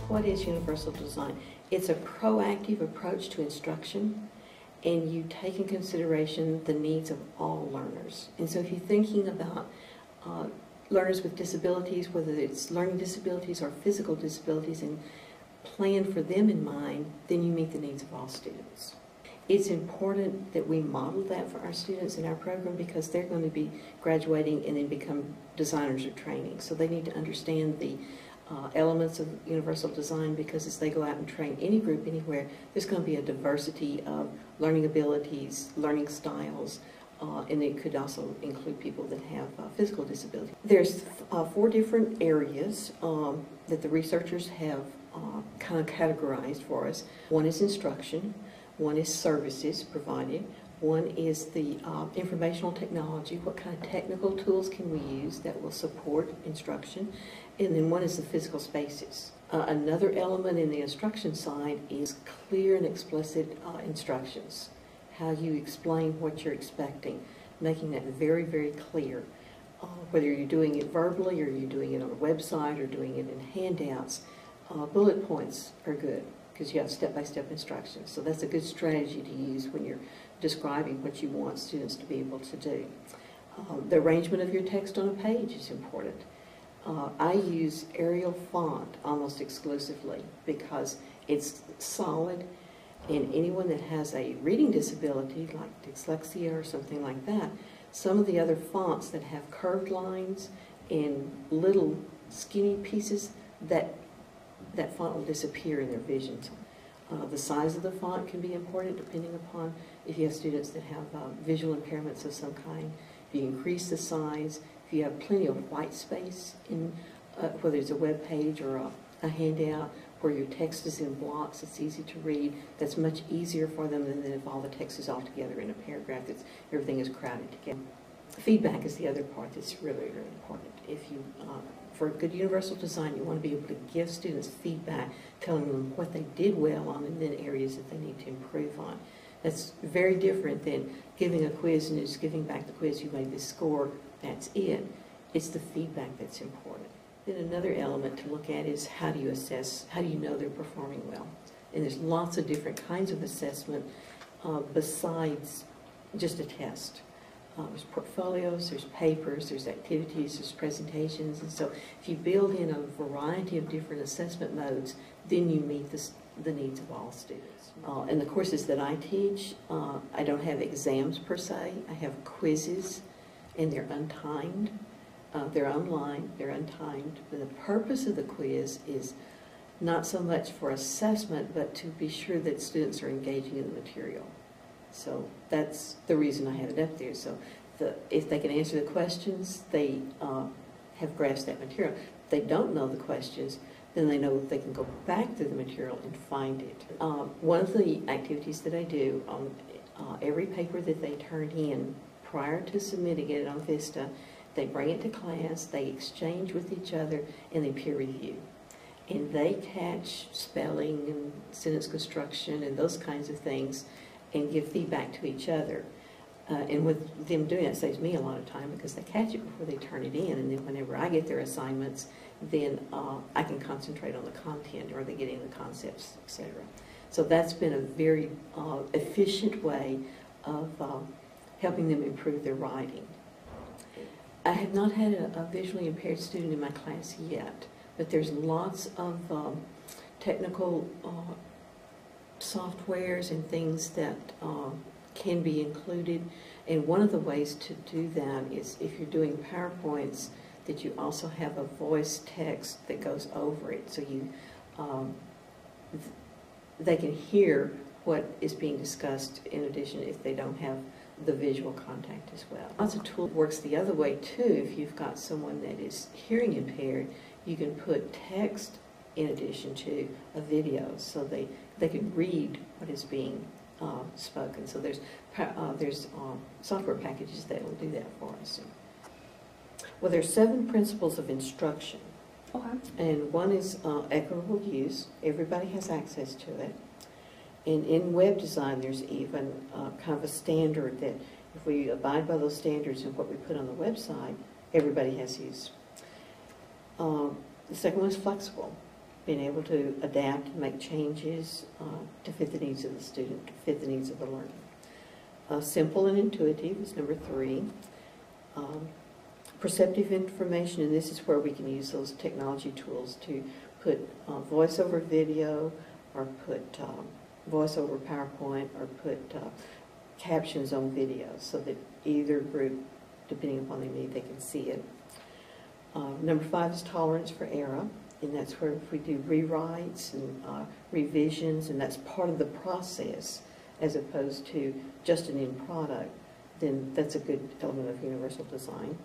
what is universal design? It's a proactive approach to instruction, and you take in consideration the needs of all learners. And so if you're thinking about learners with disabilities, whether it's learning disabilities or physical disabilities, and plan for them in mind, then you meet the needs of all students. It's important that we model that for our students in our program because they're going to be graduating and then become designers of training. So they need to understand the elements of universal design, because as they go out and train any group anywhere, there's going to be a diversity of learning abilities, learning styles, and it could also include people that have physical disabilities. There's 4 different areas that the researchers have kind of categorized for us. One is instruction, one is services provided, one is the informational technology, what kind of technical tools can we use that will support instruction, and then one is the physical spaces. Another element in the instruction side is clear and explicit instructions, how you explain what you're expecting, making that very, very clear. Whether you're doing it verbally or you're doing it on a website or doing it in handouts, bullet points are good because you have step-by-step instructions. So that's a good strategy to use when you're describing what you want students to be able to do. The arrangement of your text on a page is important. I use Arial font almost exclusively because it's solid, and anyone that has a reading disability like dyslexia or something like that, some of the other fonts that have curved lines and little skinny pieces, that font will disappear in their vision. The size of the font can be important depending upon if you have students that have visual impairments of some kind. If you increase the size, if you have plenty of white space in whether it's a web page or a handout where your text is in blocks, it's easy to read. That's much easier for them than if all the text is all together in a paragraph. Everything is crowded together. Feedback is the other part that's really, really important. If you, for good universal design, you want to be able to give students feedback, telling them what they did well on and then areas that they need to improve on. That's very different than giving a quiz and just giving back the quiz, you made this score, that's it. It's the feedback that's important. Then another element to look at is how do you assess, how do you know they're performing well? And there's lots of different kinds of assessment besides just a test. There's portfolios, there's papers, there's activities, there's presentations, and so if you build in a variety of different assessment modes, then you meet the needs of all students. And the courses that I teach, I don't have exams per se, I have quizzes, and they're untimed. They're online, they're untimed, but the purpose of the quiz is not so much for assessment, but to be sure that students are engaging in the material. So that's the reason I have it up there. So if they can answer the questions, they have grasped that material. If they don't know the questions, then they know they can go back to the material and find it. One of the activities that I do on every paper that they turn in prior to submitting it on Vista, they bring it to class, they exchange with each other, and they peer review. And they catch spelling and sentence construction and those kinds of things and give feedback to each other. And with them doing that, it saves me a lot of time because they catch it before they turn it in, and then whenever I get their assignments, then I can concentrate on the content, or they get in the concepts, etc. So that's been a very efficient way of helping them improve their writing. I have not had a visually impaired student in my class yet, but there's lots of technical softwares and things that can be included, and one of the ways to do that is if you're doing PowerPoints, that you also have a voice text that goes over it, so you they can hear what is being discussed in addition if they don't have the visual contact as well. Lots of tools works the other way too. If you've got someone that is hearing impaired, you can put text in addition to a video, so they can read what is being spoken. So there's software packages that will do that for us. Well, there's 7 principles of instruction. Okay. And one is equitable use. Everybody has access to it. And in web design, there's even kind of a standard that if we abide by those standards and what we put on the website, everybody has use. The second one is flexible. being able to adapt and make changes to fit the needs of the student, to fit the needs of the learner. Simple and intuitive is number 3. Perceptive information, and this is where we can use those technology tools to put voiceover video, or put voiceover PowerPoint, or put captions on video, so that either group, depending upon their need, they can see it. Number 5 is tolerance for error, and that's where if we do rewrites and revisions, and that's part of the process as opposed to just an end product, then that's a good element of universal design.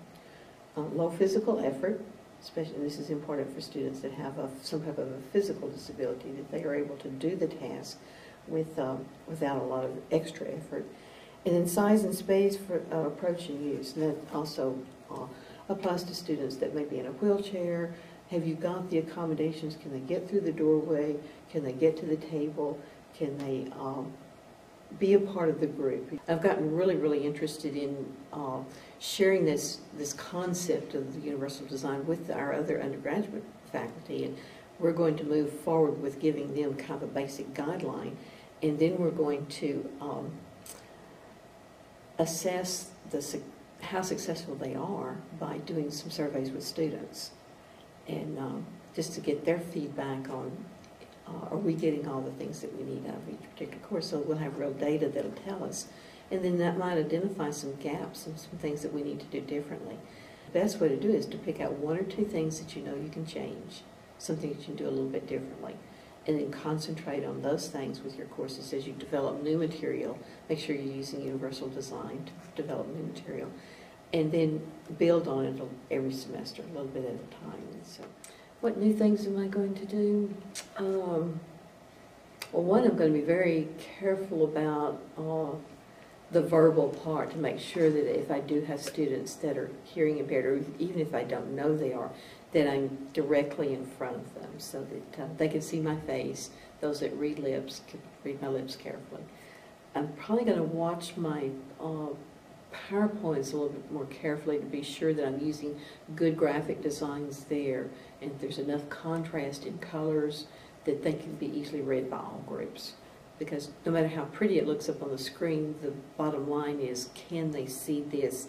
Low physical effort, especially, and this is important for students that have some type of a physical disability, that they are able to do the task without a lot of extra effort. And then size and space for approach and use, and that also applies to students that may be in a wheelchair. Have you got the accommodations? Can they get through the doorway? Can they get to the table? Can they be a part of the group? I've gotten really, really interested in sharing this concept of the universal design with our other undergraduate faculty, and we're going to move forward with giving them kind of a basic guideline, and then we're going to assess how successful they are by doing some surveys with students, and just to get their feedback on are we getting all the things that we need out of each particular course. So we'll have real data that'll tell us, and then that might identify some gaps and some things that we need to do differently. The best way to do it is to pick out 1 or 2 things that you know you can change, something that you can do a little bit differently, and then concentrate on those things with your courses as you develop new material. Make sure you're using universal design to develop new material, and then build on it every semester, a little bit at a time. And so, what new things am I going to do? Well, one, I'm going to be very careful about the verbal part, to make sure that if I do have students that are hearing impaired, or even if I don't know they are, that I'm directly in front of them, so that they can see my face. Those that read lips can read my lips carefully. I'm probably going to watch my PowerPoints a little bit more carefully to be sure that I'm using good graphic designs there, and there's enough contrast in colors that they can be easily read by all groups. Because no matter how pretty it looks up on the screen, the bottom line is, can they see this?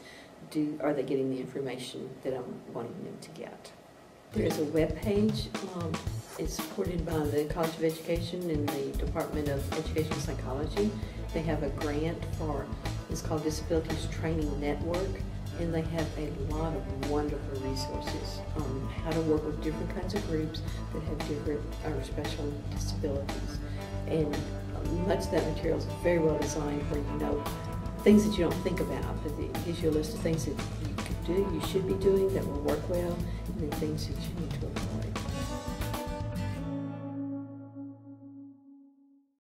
Are they getting the information that I'm wanting them to get? There's a web page. It's supported by the College of Education and the Department of Education Psychology. They have a grant for, it's called Disabilities Training Network, and they have a lot of wonderful resources on how to work with different kinds of groups that have different or special disabilities. And much of that material is very well designed, where you know things that you don't think about, but it gives you a list of things that you could do, you should be doing, that will work well, and then things that you need to avoid.